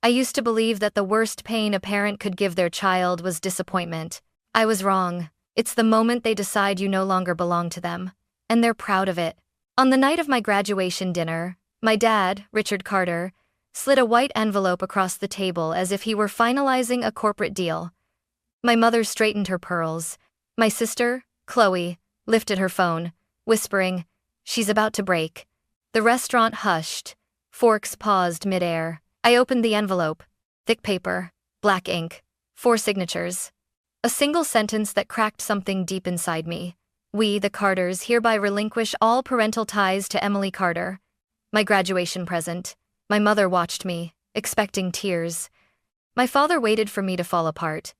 I used to believe that the worst pain a parent could give their child was disappointment. I was wrong. It's the moment they decide you no longer belong to them. And they're proud of it. On the night of my graduation dinner, my dad, Richard Carter, slid a white envelope across the table as if he were finalizing a corporate deal. My mother straightened her pearls. My sister, Chloe, lifted her phone, whispering, "She's about to break." The restaurant hushed. Forks paused midair. I opened the envelope. Thick paper, black ink, 4 signatures. A single sentence that cracked something deep inside me. "We, the Carters, hereby relinquish all parental ties to Emily Carter." My graduation present. My mother watched me, expecting tears. My father waited for me to fall apart.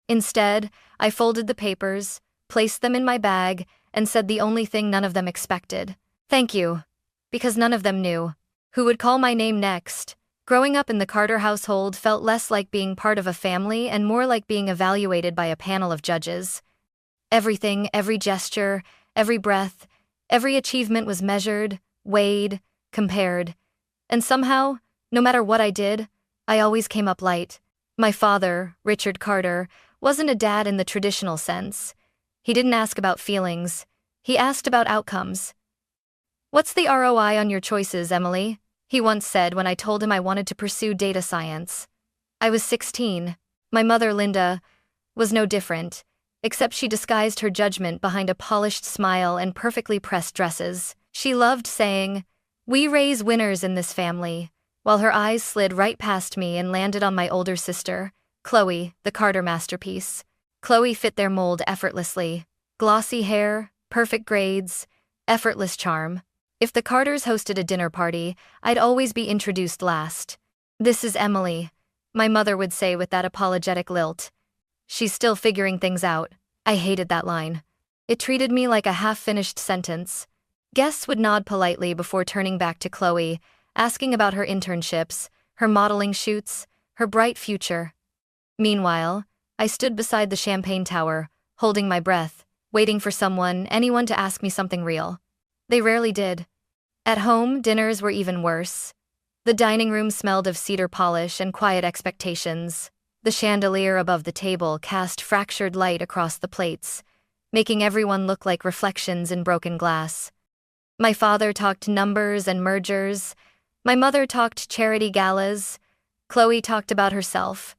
Instead, I folded the papers, placed them in my bag, and said the only thing none of them expected. "Thank you." Because none of them knew who would call my name next. Growing up in the Carter household felt less like being part of a family and more like being evaluated by a panel of judges. Everything, every gesture, every breath, every achievement was measured, weighed, compared. And somehow, no matter what I did, I always came up light. My father, Richard Carter, wasn't a dad in the traditional sense. He didn't ask about feelings. He asked about outcomes. "What's the ROI on your choices, Emily?" he once said when I told him I wanted to pursue data science. I was 16. My mother, Linda, was no different, except she disguised her judgment behind a polished smile and perfectly pressed dresses. She loved saying, "We raise winners in this family," while her eyes slid right past me and landed on my older sister, Chloe, the Carter masterpiece. Chloe fit their mold effortlessly. Glossy hair, perfect grades, effortless charm. If the Carters hosted a dinner party, I'd always be introduced last. "This is Emily," my mother would say with that apologetic lilt. "She's still figuring things out." I hated that line. It treated me like a half-finished sentence. Guests would nod politely before turning back to Chloe, asking about her internships, her modeling shoots, her bright future. Meanwhile, I stood beside the champagne tower, holding my breath, waiting for anyone to ask me something real. They rarely did. At home, dinners were even worse. The dining room smelled of cedar polish and quiet expectations. The chandelier above the table cast fractured light across the plates, making everyone look like reflections in broken glass. My father talked numbers and mergers. My mother talked charity galas. Chloe talked about herself.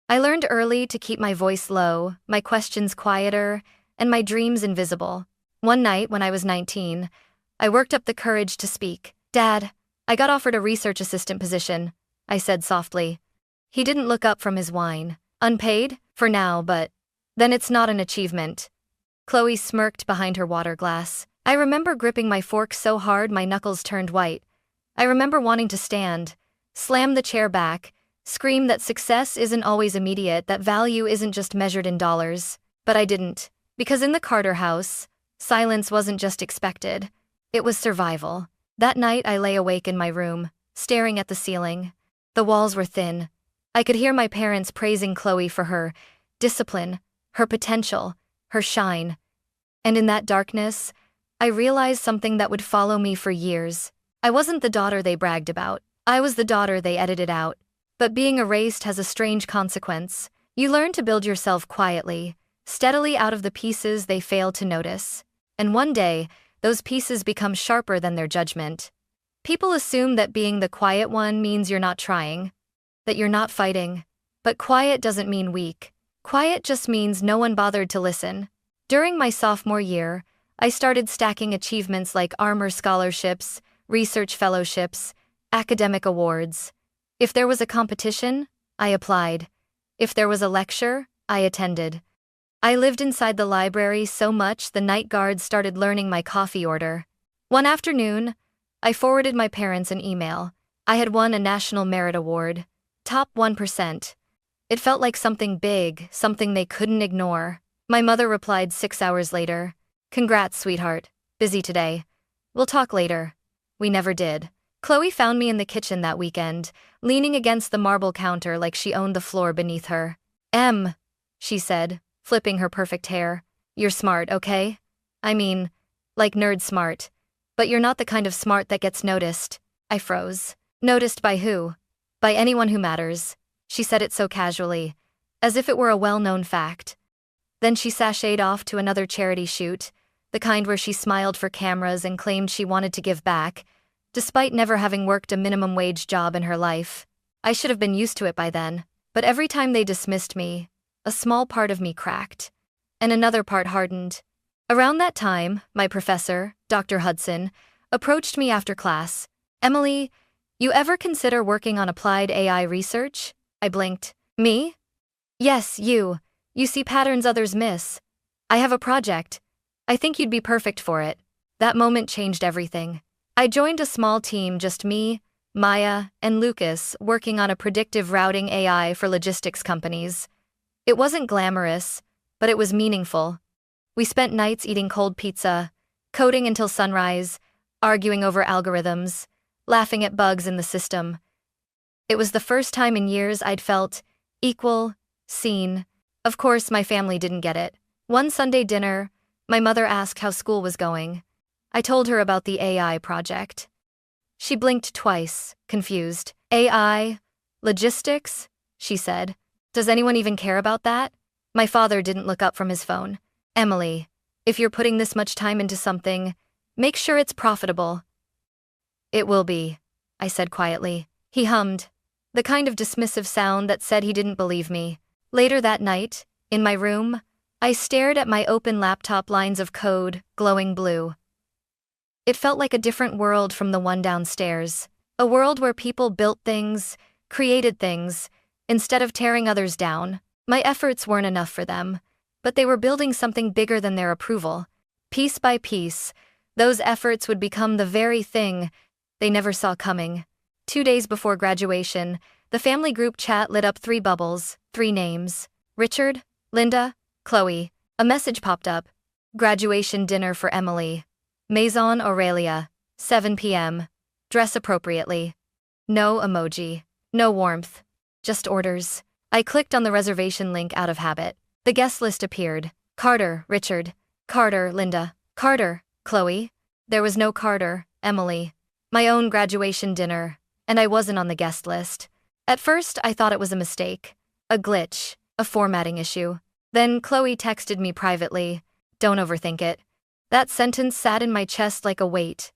I learned early to keep my voice low, my questions quieter, and my dreams invisible. One night, when I was 19, I worked up the courage to speak. "Dad, I got offered a research assistant position," I said softly. He didn't look up from his wine. "Unpaid? For now, but then it's not an achievement." Chloe smirked behind her water glass. I remember gripping my fork so hard my knuckles turned white. I remember wanting to stand, slam the chair back, scream that success isn't always immediate, that value isn't just measured in dollars. But I didn't. Because in the Carter house, silence wasn't just expected. It was survival. That night I lay awake in my room, staring at the ceiling. The walls were thin. I could hear my parents praising Chloe for her discipline, her potential, her shine. And in that darkness, I realized something that would follow me for years. I wasn't the daughter they bragged about. I was the daughter they edited out. But being erased has a strange consequence. You learn to build yourself quietly, steadily out of the pieces they fail to notice. And one day, those pieces become sharper than their judgment. People assume that being the quiet one means you're not trying, that you're not fighting. But quiet doesn't mean weak. Quiet just means no one bothered to listen. During my sophomore year, I started stacking achievements like Armor scholarships, research fellowships, academic awards. If there was a competition, I applied. If there was a lecture, I attended. I lived inside the library so much the night guards started learning my coffee order. One afternoon, I forwarded my parents an email. I had won a National Merit Award. Top 1%. It felt like something big, something they couldn't ignore. My mother replied 6 hours later. "Congrats, sweetheart. Busy today. We'll talk later." We never did. Chloe found me in the kitchen that weekend, leaning against the marble counter like she owned the floor beneath her. "Em," she said, flipping her perfect hair. "You're smart, okay? I mean, like nerd smart. But you're not the kind of smart that gets noticed." I froze. Noticed by who? By anyone who matters. She said it so casually, as if it were a well-known fact. Then she sashayed off to another charity shoot, the kind where she smiled for cameras and claimed she wanted to give back, despite never having worked a minimum wage job in her life. I should have been used to it by then, but every time they dismissed me, a small part of me cracked, and another part hardened. Around that time, my professor, Dr. Hudson, approached me after class. "Emily, you ever consider working on applied AI research?" I blinked. "Me?" "Yes, you. You see patterns others miss. I have a project. I think you'd be perfect for it." That moment changed everything. I joined a small team, just me, Maya, and Lucas, working on a predictive routing AI for logistics companies. It wasn't glamorous, but it was meaningful. We spent nights eating cold pizza, coding until sunrise, arguing over algorithms, laughing at bugs in the system. It was the first time in years I'd felt equal, seen. Of course, my family didn't get it. One Sunday dinner, my mother asked how school was going. I told her about the AI project. She blinked twice, confused. "AI? Logistics?" she said. "Does anyone even care about that?" My father didn't look up from his phone. "Emily, if you're putting this much time into something, make sure it's profitable." "It will be," I said quietly. He hummed, the kind of dismissive sound that said he didn't believe me. Later that night, in my room, I stared at my open laptop, lines of code, glowing blue. It felt like a different world from the one downstairs, a world where people built things, created things, instead of tearing others down. My efforts weren't enough for them, but they were building something bigger than their approval. Piece by piece, those efforts would become the very thing they never saw coming. 2 days before graduation, the family group chat lit up 3 bubbles, 3 names: Richard, Linda, Chloe. A message popped up. "Graduation dinner for Emily. Maison Aurelia, 7 p.m. Dress appropriately." No emoji. No warmth. Just orders. I clicked on the reservation link out of habit. The guest list appeared. Carter, Richard. Carter, Linda. Carter, Chloe. There was no Carter, Emily. My own graduation dinner, and I wasn't on the guest list. At first, I thought it was a mistake. A glitch. A formatting issue. Then Chloe texted me privately, "Don't overthink it." That sentence sat in my chest like a weight.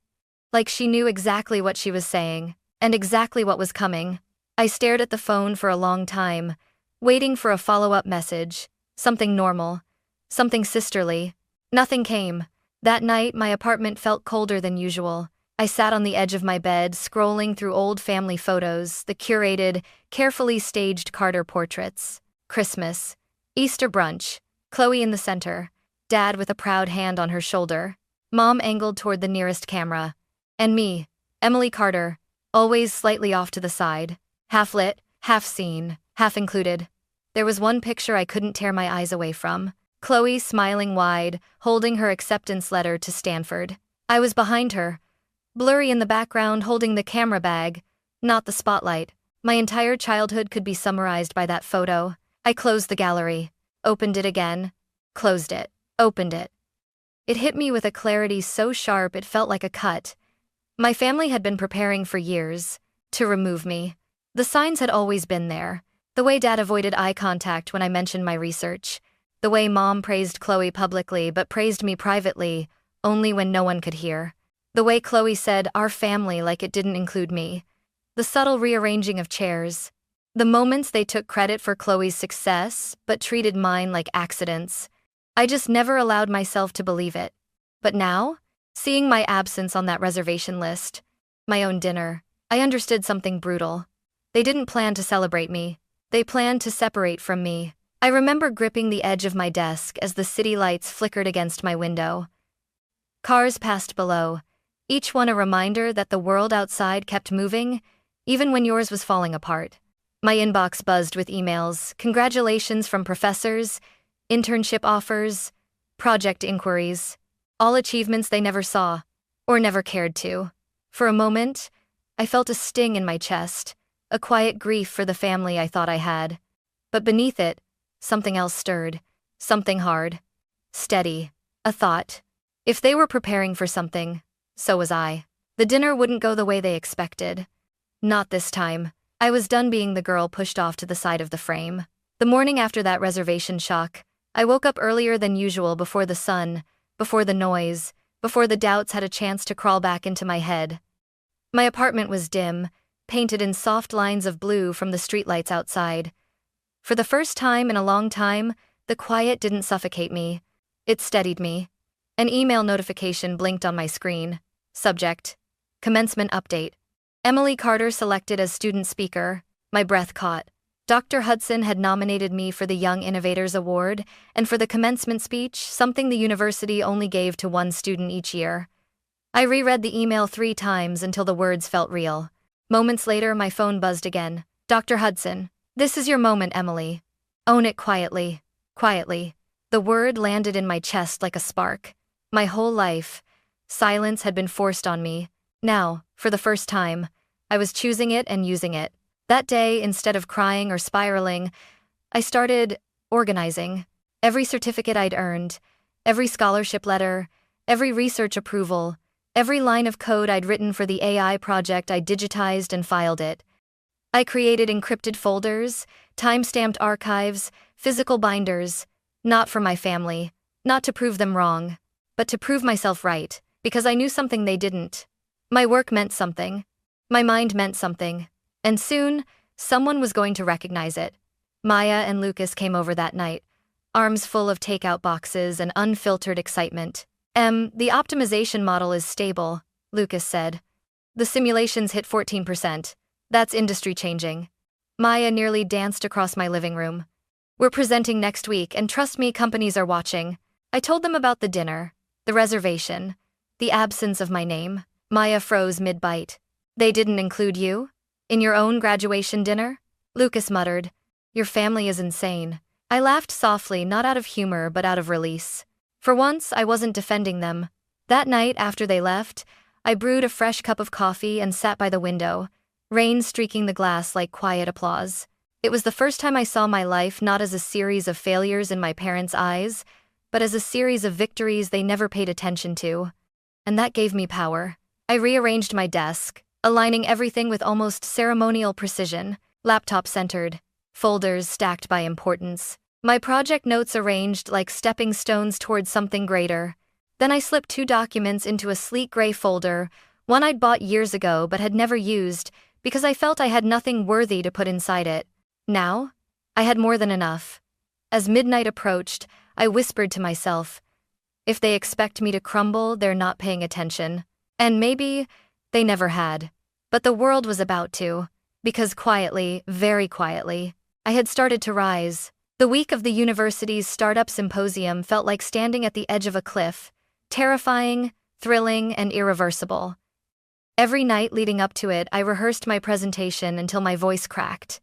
Like she knew exactly what she was saying, and exactly what was coming. I stared at the phone for a long time, waiting for a follow-up message. Something normal. Something sisterly. Nothing came. That night, my apartment felt colder than usual. I sat on the edge of my bed, scrolling through old family photos, the curated, carefully staged Carter portraits. Christmas. Easter brunch. Chloe in the center. Dad with a proud hand on her shoulder. Mom angled toward the nearest camera. And me, Emily Carter, always slightly off to the side. Half lit, half seen, half included. There was one picture I couldn't tear my eyes away from. Chloe smiling wide, holding her acceptance letter to Stanford. I was behind her, blurry in the background, holding the camera bag, not the spotlight. My entire childhood could be summarized by that photo. I closed the gallery, opened it again, closed it, opened it. It hit me with a clarity so sharp it felt like a cut. My family had been preparing for years to remove me. The signs had always been there. The way Dad avoided eye contact when I mentioned my research. The way Mom praised Chloe publicly but praised me privately, only when no one could hear. The way Chloe said "our family" like it didn't include me. The subtle rearranging of chairs. The moments they took credit for Chloe's success but treated mine like accidents. I just never allowed myself to believe it. But now, seeing my absence on that reservation list, my own dinner, I understood something brutal. They didn't plan to celebrate me. They planned to separate from me. I remember gripping the edge of my desk as the city lights flickered against my window. Cars passed below, each one a reminder that the world outside kept moving, even when yours was falling apart. My inbox buzzed with emails, congratulations from professors, internship offers, project inquiries, all achievements they never saw, or never cared to. For a moment, I felt a sting in my chest, a quiet grief for the family I thought I had. But beneath it, something else stirred, something hard, steady, a thought. If they were preparing for something, so was I. The dinner wouldn't go the way they expected. Not this time. I was done being the girl pushed off to the side of the frame. The morning after that reservation shock, I woke up earlier than usual before the sun, before the noise, before the doubts had a chance to crawl back into my head. My apartment was dim, painted in soft lines of blue from the streetlights outside. For the first time in a long time, the quiet didn't suffocate me. It steadied me. An email notification blinked on my screen. Subject: Commencement Update. Emily Carter selected as student speaker. My breath caught. Dr. Hudson had nominated me for the Young Innovators Award, and for the commencement speech, something the university only gave to one student each year. I reread the email 3 times until the words felt real. Moments later, my phone buzzed again. Dr. Hudson, this is your moment, Emily. Own it quietly. Quietly. The word landed in my chest like a spark. My whole life, silence had been forced on me. Now, for the first time, I was choosing it and using it. That day, instead of crying or spiraling, I started organizing. Every certificate I'd earned, every scholarship letter, every research approval, every line of code I'd written for the AI project, I digitized and filed it. I created encrypted folders, time-stamped archives, physical binders, not for my family, not to prove them wrong, but to prove myself right, because I knew something they didn't. My work meant something. My mind meant something. And soon, someone was going to recognize it. Maya and Lucas came over that night, arms full of takeout boxes and unfiltered excitement. The optimization model is stable, Lucas said. The simulations hit 14%. That's industry-changing. Maya nearly danced across my living room. We're presenting next week, and trust me, companies are watching. I told them about the dinner, the reservation, the absence of my name. Maya froze mid-bite. They didn't include you? In your own graduation dinner? Lucas muttered. Your family is insane. I laughed softly, not out of humor, but out of release. For once, I wasn't defending them. That night, after they left, I brewed a fresh cup of coffee and sat by the window, rain streaking the glass like quiet applause. It was the first time I saw my life not as a series of failures in my parents' eyes, but as a series of victories they never paid attention to. And that gave me power. I rearranged my desk, aligning everything with almost ceremonial precision, laptop centered, folders stacked by importance, my project notes arranged like stepping stones towards something greater. Then I slipped 2 documents into a sleek gray folder, one I'd bought years ago but had never used because I felt I had nothing worthy to put inside it. Now, I had more than enough. As midnight approached, I whispered to myself, if they expect me to crumble, they're not paying attention. And maybe they never had. But the world was about to, because quietly, very quietly, I had started to rise. The week of the university's startup symposium felt like standing at the edge of a cliff, terrifying, thrilling, and irreversible. Every night leading up to it, I rehearsed my presentation until my voice cracked.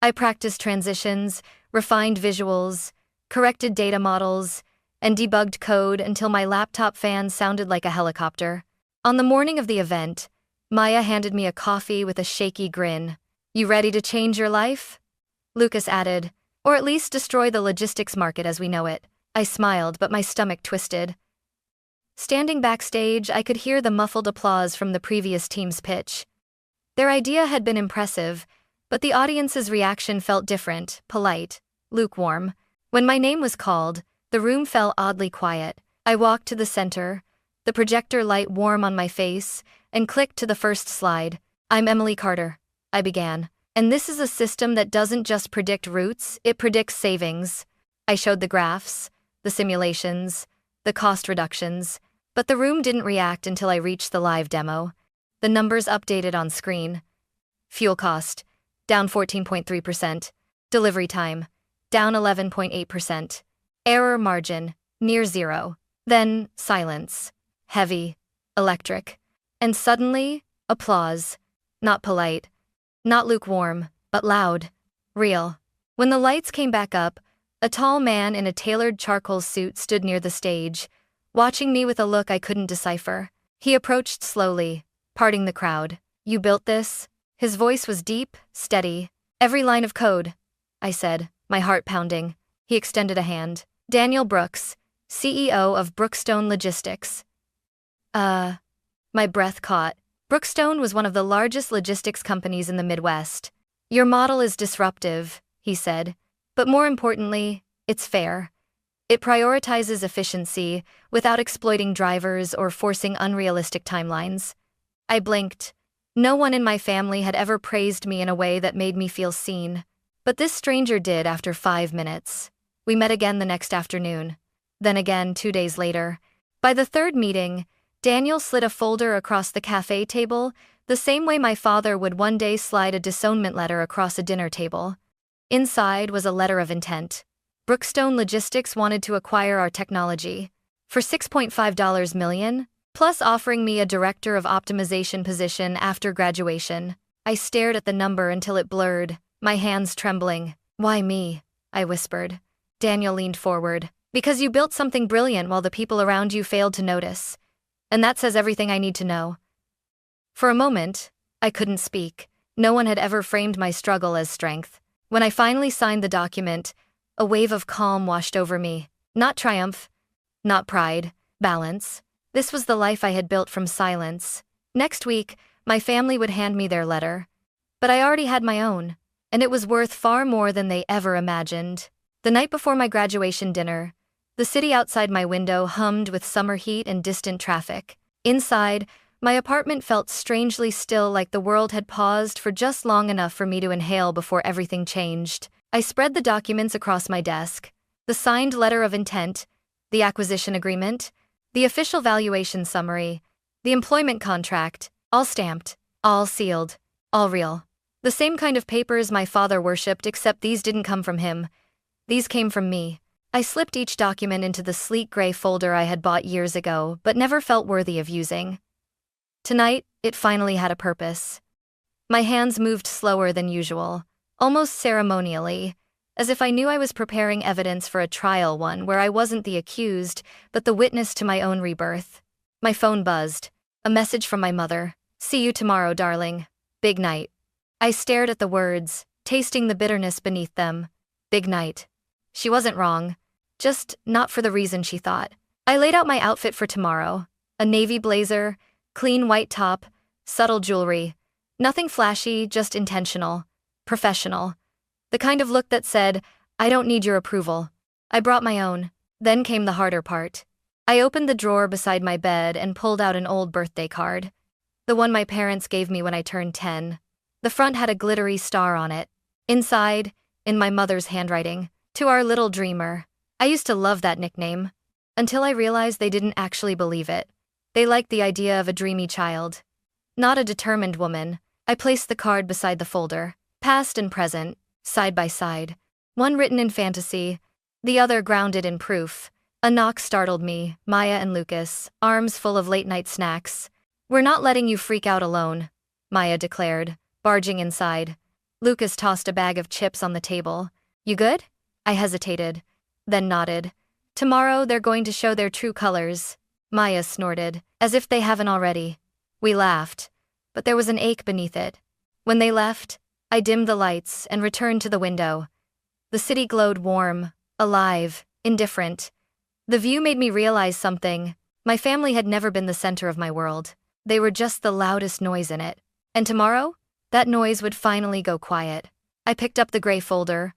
I practiced transitions, refined visuals, corrected data models, and debugged code until my laptop fan sounded like a helicopter. On the morning of the event, Maya handed me a coffee with a shaky grin. You ready to change your life? Lucas added, or at least destroy the logistics market as we know it. I smiled, but my stomach twisted. Standing backstage, I could hear the muffled applause from the previous team's pitch. Their idea had been impressive, but the audience's reaction felt different, polite, lukewarm. When my name was called, the room fell oddly quiet. I walked to the center, the projector light warm on my face, and clicked to the first slide. I'm Emily Carter, I began. And this is a system that doesn't just predict routes, it predicts savings. I showed the graphs, the simulations, the cost reductions, but the room didn't react until I reached the live demo. The numbers updated on screen. Fuel cost, down 14.3%. Delivery time, down 11.8%. Error margin, near zero. Then, silence. Heavy, electric. And suddenly, applause. Not polite, not lukewarm, but loud, real. When the lights came back up, a tall man in a tailored charcoal suit stood near the stage, watching me with a look I couldn't decipher. He approached slowly, parting the crowd. You built this? His voice was deep, steady. Every line of code, I said, my heart pounding. He extended a hand. Daniel Brooks, CEO of Brookstone Logistics. My breath caught. Brookstone was one of the largest logistics companies in the Midwest. Your model is disruptive, he said, but more importantly, it's fair. It prioritizes efficiency without exploiting drivers or forcing unrealistic timelines. I blinked. No one in my family had ever praised me in a way that made me feel seen. But this stranger did after 5 minutes. We met again the next afternoon. Then again 2 days later. By the third meeting, Daniel slid a folder across the cafe table, the same way my father would one day slide a disownment letter across a dinner table. Inside was a letter of intent. Brookstone Logistics wanted to acquire our technology for $6.5 million, plus offering me a director of optimization position after graduation. I stared at the number until it blurred, my hands trembling. Why me? I whispered. Daniel leaned forward. Because you built something brilliant while the people around you failed to notice. And that says everything I need to know. For a moment, I couldn't speak. No one had ever framed my struggle as strength. When I finally signed the document, a wave of calm washed over me. Not triumph, not pride, balance. This was the life I had built from silence. Next week, my family would hand me their letter. But I already had my own, and it was worth far more than they ever imagined. The night before my graduation dinner, the city outside my window hummed with summer heat and distant traffic. Inside, my apartment felt strangely still, like the world had paused for just long enough for me to inhale before everything changed. I spread the documents across my desk. The signed letter of intent, the acquisition agreement, the official valuation summary, the employment contract, all stamped, all sealed, all real. The same kind of papers my father worshipped, except these didn't come from him. These came from me. I slipped each document into the sleek gray folder I had bought years ago but never felt worthy of using. Tonight, it finally had a purpose. My hands moved slower than usual, almost ceremonially, as if I knew I was preparing evidence for a trial, one where I wasn't the accused, but the witness to my own rebirth. My phone buzzed. A message from my mother. "See you tomorrow, darling. Big night." I stared at the words, tasting the bitterness beneath them. Big night. She wasn't wrong. Just not for the reason she thought. I laid out my outfit for tomorrow. A navy blazer, clean white top, subtle jewelry. Nothing flashy, just intentional. Professional. The kind of look that said, I don't need your approval. I brought my own. Then came the harder part. I opened the drawer beside my bed and pulled out an old birthday card. The one my parents gave me when I turned 10. The front had a glittery star on it. Inside, in my mother's handwriting, "To our little dreamer." I used to love that nickname. Until I realized they didn't actually believe it. They liked the idea of a dreamy child. Not a determined woman. I placed the card beside the folder. Past and present, side by side. One written in fantasy, the other grounded in proof. A knock startled me. Maya and Lucas, arms full of late-night snacks. "We're not letting you freak out alone," Maya declared, barging inside. Lucas tossed a bag of chips on the table. "You good?" I hesitated, then nodded. "Tomorrow they're going to show their true colors," Maya snorted, "as if they haven't already." We laughed, but there was an ache beneath it. When they left, I dimmed the lights and returned to the window. The city glowed warm, alive, indifferent. The view made me realize something. My family had never been the center of my world. They were just the loudest noise in it. And tomorrow, that noise would finally go quiet. I picked up the gray folder,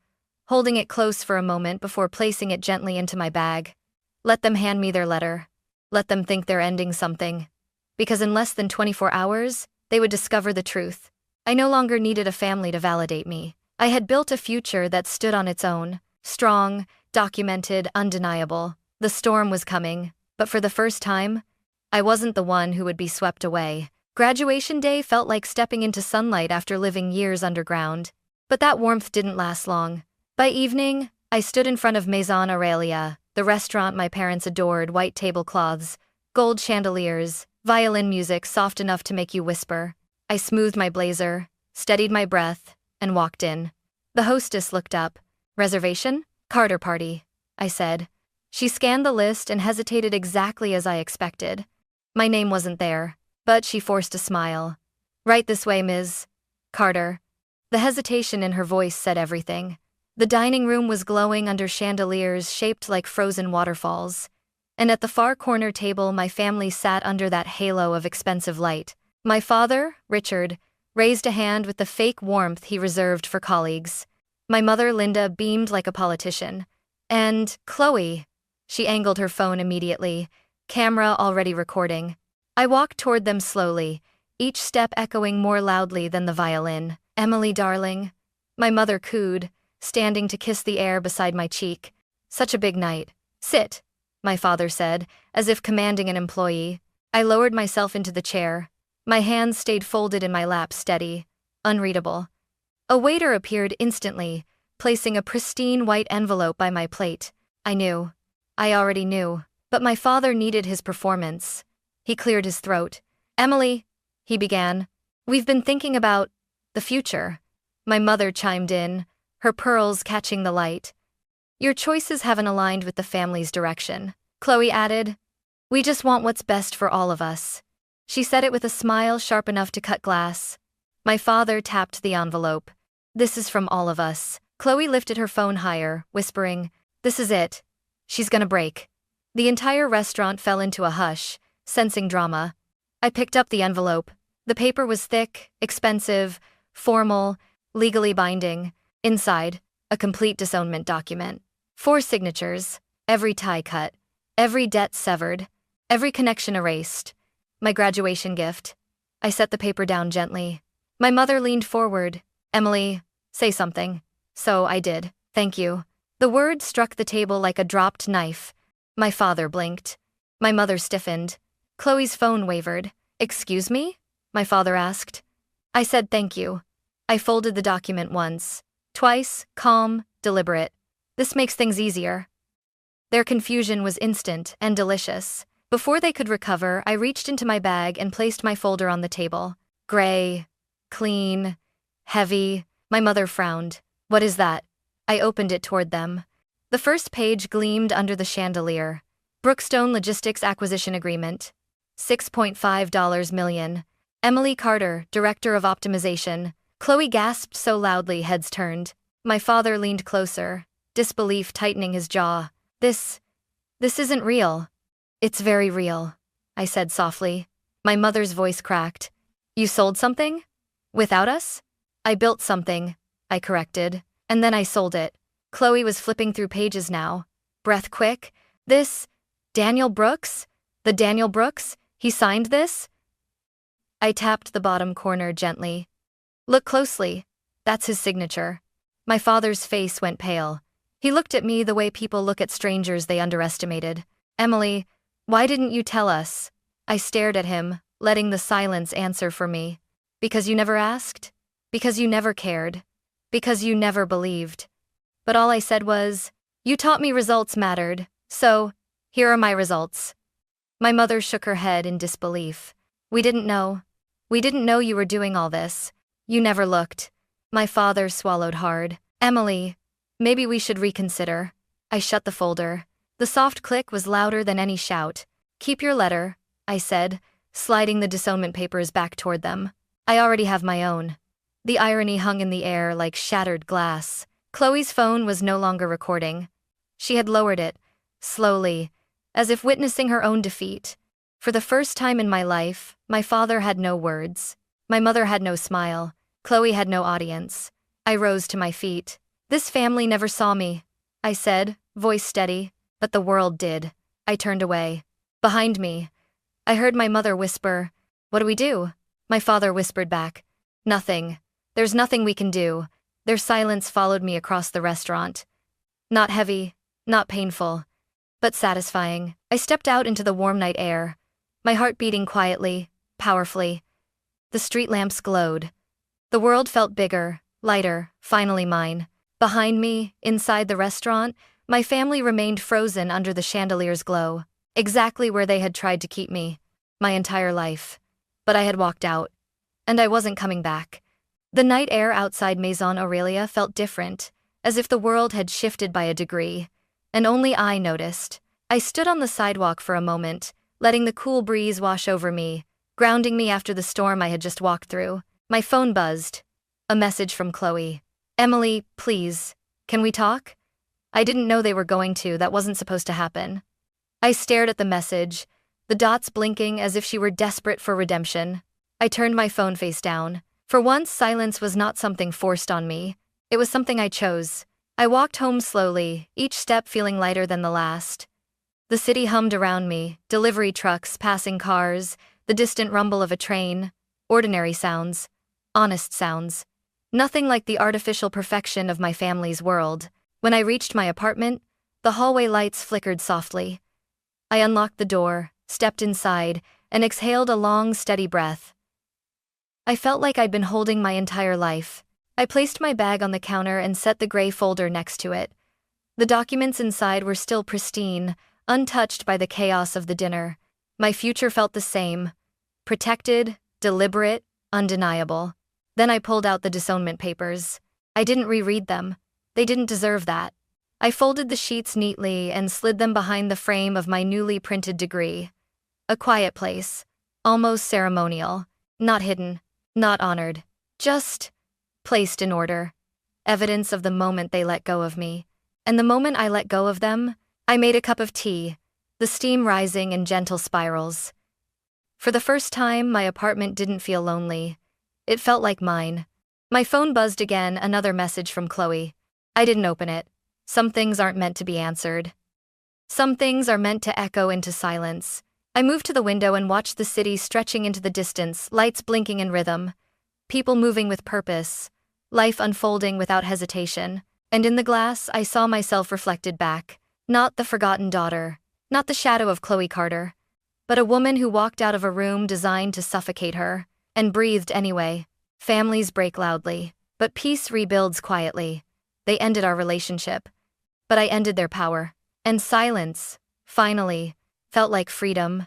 holding it close for a moment before placing it gently into my bag. Let them hand me their letter. Let them think they're ending something. Because in less than 24 hours, they would discover the truth. I no longer needed a family to validate me. I had built a future that stood on its own, strong, documented, undeniable. The storm was coming, but for the first time, I wasn't the one who would be swept away. Graduation day felt like stepping into sunlight after living years underground. But that warmth didn't last long. By evening, I stood in front of Maison Aurelia, the restaurant my parents adored, white tablecloths, gold chandeliers, violin music soft enough to make you whisper. I smoothed my blazer, steadied my breath, and walked in. The hostess looked up. "Reservation? Carter party," I said. She scanned the list and hesitated exactly as I expected. My name wasn't there, but she forced a smile. "Right this way, Ms. Carter." The hesitation in her voice said everything. The dining room was glowing under chandeliers shaped like frozen waterfalls. And at the far corner table my family sat under that halo of expensive light. My father, Richard, raised a hand with the fake warmth he reserved for colleagues. My mother, Linda, beamed like a politician. And, Chloe. She angled her phone immediately, camera already recording. I walked toward them slowly, each step echoing more loudly than the violin. Emily, darling. My mother cooed, standing to kiss the air beside my cheek. Such a big night. Sit, my father said, as if commanding an employee. I lowered myself into the chair. My hands stayed folded in my lap, steady, unreadable. A waiter appeared instantly, placing a pristine white envelope by my plate. I knew. I already knew. But my father needed his performance. He cleared his throat. Emily, he began. We've been thinking about the future. My mother chimed in, her pearls catching the light. Your choices haven't aligned with the family's direction. Chloe added, we just want what's best for all of us. She said it with a smile sharp enough to cut glass. My father tapped the envelope. This is from all of us. Chloe lifted her phone higher, whispering, this is it. She's gonna break. The entire restaurant fell into a hush, sensing drama. I picked up the envelope. The paper was thick, expensive, formal, legally binding. Inside, a complete disownment document. 4 signatures, every tie cut, every debt severed, every connection erased. My graduation gift. I set the paper down gently. My mother leaned forward. Emily, say something. So I did. Thank you. The word struck the table like a dropped knife. My father blinked. My mother stiffened. Chloe's phone wavered. Excuse me? My father asked. I said thank you. I folded the document once, twice, calm, deliberate. This makes things easier. Their confusion was instant and delicious. Before they could recover, I reached into my bag and placed my folder on the table. Gray, clean, heavy. My mother frowned. What is that? I opened it toward them. The first page gleamed under the chandelier. Brookstone Logistics Acquisition Agreement. $6.5 million. Emily Carter, Director of Optimization. Chloe gasped so loudly, heads turned. My father leaned closer, disbelief tightening his jaw. This isn't real. It's very real, I said softly. My mother's voice cracked. You sold something? Without us? I built something, I corrected, and then I sold it. Chloe was flipping through pages now. Breath quick. This? Daniel Brooks? The Daniel Brooks? He signed this? I tapped the bottom corner gently. Look closely. That's his signature. My father's face went pale. He looked at me the way people look at strangers they underestimated. Emily, why didn't you tell us? I stared at him, letting the silence answer for me. Because you never asked? Because you never cared? Because you never believed? But all I said was, you taught me results mattered, so, here are my results. My mother shook her head in disbelief. We didn't know. We didn't know you were doing all this. You never looked. My father swallowed hard. Emily, maybe we should reconsider. I shut the folder. The soft click was louder than any shout. Keep your letter, I said, sliding the disownment papers back toward them. I already have my own. The irony hung in the air like shattered glass. Chloe's phone was no longer recording. She had lowered it, slowly, as if witnessing her own defeat. For the first time in my life, my father had no words. My mother had no smile. Chloe had no audience. I rose to my feet. This family never saw me, I said, voice steady, but the world did. I turned away. Behind me, I heard my mother whisper, what do we do? My father whispered back, nothing. There's nothing we can do. Their silence followed me across the restaurant. Not heavy, not painful, but satisfying. I stepped out into the warm night air, my heart beating quietly, powerfully. The street lamps glowed. The world felt bigger, lighter, finally mine. Behind me, inside the restaurant, my family remained frozen under the chandelier's glow, exactly where they had tried to keep me, my entire life. But I had walked out, and I wasn't coming back. The night air outside Maison Aurelia felt different, as if the world had shifted by a degree, and only I noticed. I stood on the sidewalk for a moment, letting the cool breeze wash over me, grounding me after the storm I had just walked through. My phone buzzed. A message from Chloe. Emily, please, can we talk? I didn't know they were going to. That wasn't supposed to happen. I stared at the message, the dots blinking as if she were desperate for redemption. I turned my phone face down. For once, silence was not something forced on me. It was something I chose. I walked home slowly, each step feeling lighter than the last. The city hummed around me, delivery trucks, passing cars, the distant rumble of a train. Ordinary sounds. Honest sounds. Nothing like the artificial perfection of my family's world. When I reached my apartment, the hallway lights flickered softly. I unlocked the door, stepped inside, and exhaled a long, steady breath. I felt like I'd been holding my entire life. I placed my bag on the counter and set the gray folder next to it. The documents inside were still pristine, untouched by the chaos of the dinner. My future felt the same. Protected, deliberate, undeniable. Then I pulled out the disownment papers. I didn't reread them. They didn't deserve that. I folded the sheets neatly and slid them behind the frame of my newly printed degree. A quiet place. Almost ceremonial. Not hidden. Not honored. Just placed in order. Evidence of the moment they let go of me. And the moment I let go of them, I made a cup of tea, the steam rising in gentle spirals. For the first time, my apartment didn't feel lonely. It felt like mine. My phone buzzed again, another message from Chloe. I didn't open it. Some things aren't meant to be answered. Some things are meant to echo into silence. I moved to the window and watched the city stretching into the distance, lights blinking in rhythm, people moving with purpose, life unfolding without hesitation. And in the glass, I saw myself reflected back. Not the forgotten daughter, not the shadow of Chloe Carter, but a woman who walked out of a room designed to suffocate her, and breathed anyway. Families break loudly, but peace rebuilds quietly. They ended our relationship, but I ended their power. And silence, finally, felt like freedom.